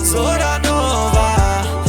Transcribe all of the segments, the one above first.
Zora nova,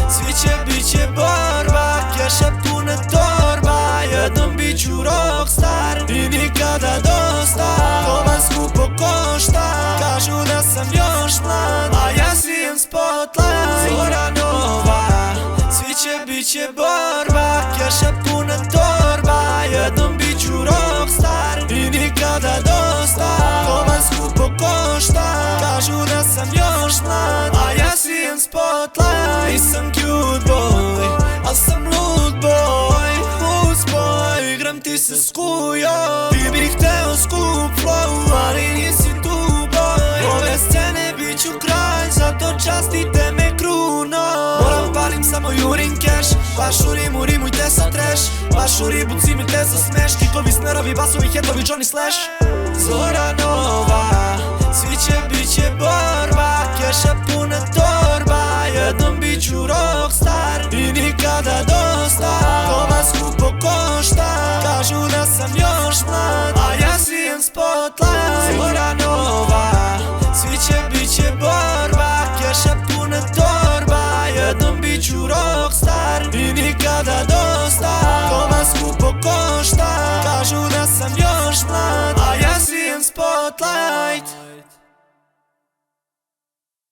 svi će bit će borba, keša puna torba, jednom bit ću rockstar i nikada dosta. To vas skupo košta, kažu da sam još mlad, a ja sijem spotlight. Zora nova, svi će bit će borba, keša puna torba, jednom bit ću rockstar i nikada dosta. To vas skupo košta, kažu da sam još mlad, a ja sijem spotlight. Nisam cute boy, al sam lud boy, loose boy, igram ti se s kujom. Ti bih hteo skup flow, ali nisi tu boy. Ove scene bit ću kralj, zato častite me kruno. Moram palim, samo jurim cash, baš u rimu, rimujte sa trash. Baš u ribu cimite za smeš, kikovi, snerovi, basovi, hetovi, Johnny Slash. Zora nova, svi će bit će borba, keša puna torba, jednom bit ću rockstar i nikada dosta. To vas skupo košta, kažu da sam još mlad, a ja sijem spotlight.